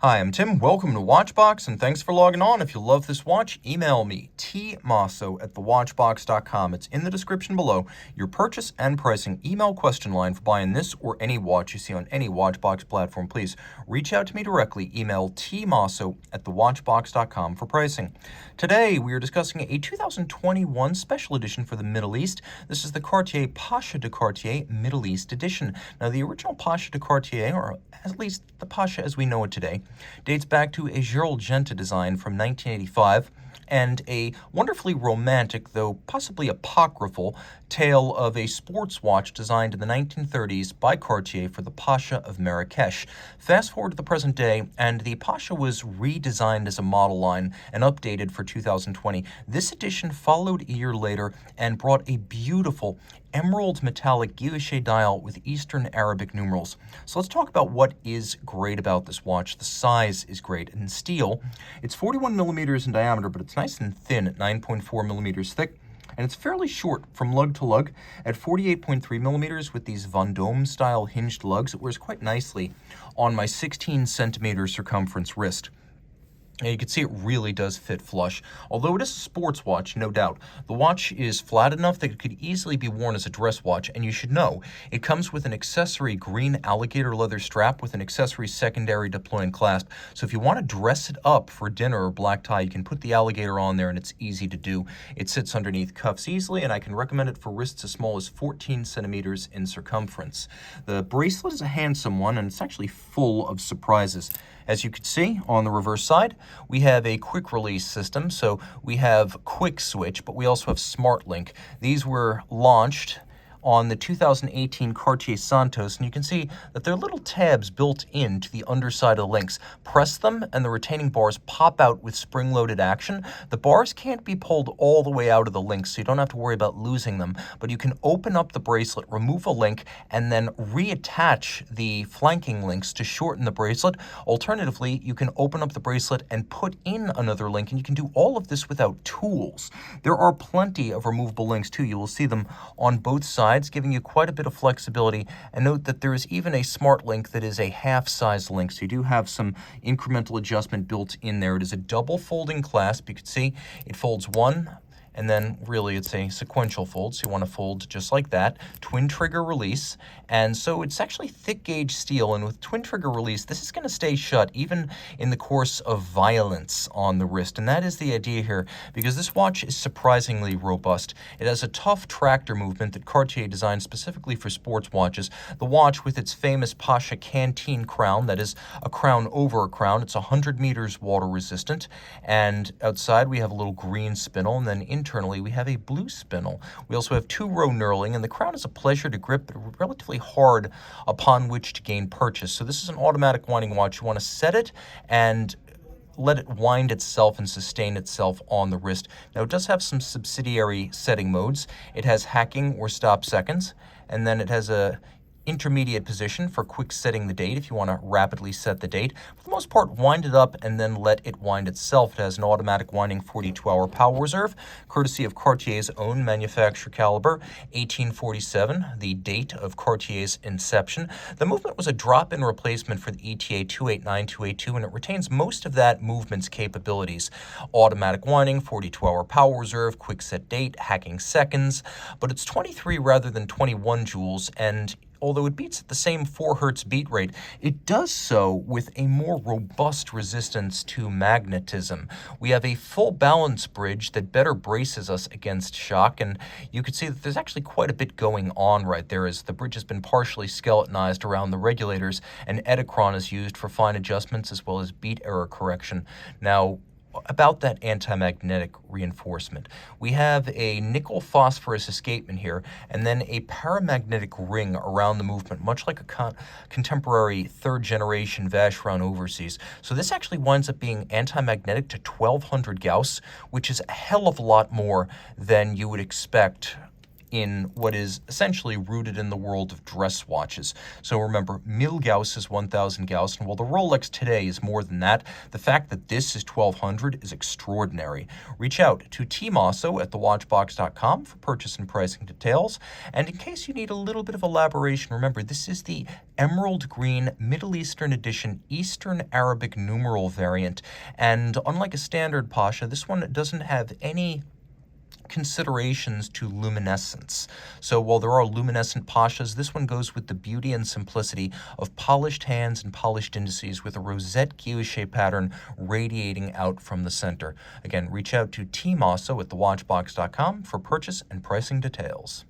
Hi, I'm Tim. Welcome to Watchbox, and thanks for logging on. If you love this watch, email me, tmosso@thewatchbox.com. It's in the description below. Your purchase and pricing email question line for buying this or any watch you see on any Watchbox platform. Please reach out to me directly. Email tmosso@thewatchbox.com for pricing. Today, we are discussing a 2021 special edition for the Middle East. This is the Cartier Pasha de Cartier Middle East edition. Now, the original Pasha de Cartier, or at least the Pasha as we know it today, dates back to a Gerald Genta design from 1985 and a wonderfully romantic, though possibly apocryphal, tale of a sports watch designed in the 1930s by Cartier for the Pasha of Marrakesh. Fast forward to the present day, and the Pasha was redesigned as a model line and updated for 2020. This edition followed a year later and brought a beautiful emerald metallic guilloché dial with Eastern Arabic numerals. So let's talk about what is great about this watch. The size is great. In steel, it's 41 millimeters in diameter, but it's nice and thin at 9.4 millimeters thick. And it's fairly short from lug to lug at 48.3 millimeters with these Vendôme style hinged lugs. It wears quite nicely on my 16 centimeter circumference wrist. And you can see it really does fit flush. Although it is a sports watch, no doubt, the watch is flat enough that it could easily be worn as a dress watch, and you should know it comes with an accessory green alligator leather strap with an accessory secondary deploying clasp. So if you want to dress it up for dinner or black tie, you can put the alligator on there and it's easy to do. It sits underneath cuffs easily, and I can recommend it for wrists as small as 14 centimeters in circumference. The bracelet is a handsome one, and it's actually full of surprises. As you can see on the reverse side, we have a quick release system. So we have quick switch, but we also have smart link. These were launched on the 2018 Cartier Santos, and you can see that there are little tabs built into the underside of the links. Press them and the retaining bars pop out with spring-loaded action. The bars can't be pulled all the way out of the links, so you don't have to worry about losing them, but you can open up the bracelet, remove a link, and then reattach the flanking links to shorten the bracelet. Alternatively, you can open up the bracelet and put in another link, and you can do all of this without tools. There are plenty of removable links too. You will see them on both sides, giving you quite a bit of flexibility. And note that there is even a smart link that is a half-size link, so you do have some incremental adjustment built in there. It is a double folding clasp. You can see it folds one, and then really it's a sequential fold, so you want to fold just like that. Twin trigger release, and so it's actually thick gauge steel, and with twin trigger release, this is going to stay shut even in the course of violence on the wrist, and that is the idea here, because this watch is surprisingly robust. It has a tough tractor movement that Cartier designed specifically for sports watches. The watch, with its famous Pasha canteen crown, that is a crown over a crown, it's 100 meters water resistant, and outside we have a little green spindle, and then internally we have a blue spindle. We also have 2-row knurling, and the crown is a pleasure to grip, but relatively hard upon which to gain purchase. So this is an automatic winding watch. You want to set it and let it wind itself and sustain itself on the wrist. Now, it does have some subsidiary setting modes. It has hacking or stop seconds, and then it has a intermediate position for quick setting the date if you want to rapidly set the date. For the most part, wind it up and then let it wind itself. It has an automatic winding 42-hour power reserve, courtesy of Cartier's own manufacturer caliber, 1847, the date of Cartier's inception. The movement was a drop-in replacement for the ETA 289282, and it retains most of that movement's capabilities. Automatic winding, 42-hour power reserve, quick set date, hacking seconds, but it's 23 rather than 21 joules, and although it beats at the same 4 Hz beat rate, it does so with a more robust resistance to magnetism. We have a full balance bridge that better braces us against shock, and you can see that there's actually quite a bit going on right there, as the bridge has been partially skeletonized around the regulators, and Edicron is used for fine adjustments as well as beat error correction. Now, about that anti-magnetic reinforcement, we have a nickel phosphorus escapement here, and then a paramagnetic ring around the movement, much like a contemporary third-generation Vacheron overseas. So this actually winds up being anti-magnetic to 1200 Gauss, which is a hell of a lot more than you would expect in what is essentially rooted in the world of dress watches. So remember, 1000 Gauss is 1000 Gauss, and while the Rolex today is more than that, the fact that this is 1200 is extraordinary. Reach out to Team Mosso at thewatchbox.com for purchase and pricing details. And in case you need a little bit of elaboration, remember, this is the Emerald Green Middle Eastern Edition Eastern Arabic numeral variant. And unlike a standard Pasha, this one doesn't have any considerations to luminescence. So while there are luminescent Pashas, this one goes with the beauty and simplicity of polished hands and polished indices with a rosette guilloché pattern radiating out from the center. Again, reach out to Team Mosso at thewatchbox.com for purchase and pricing details.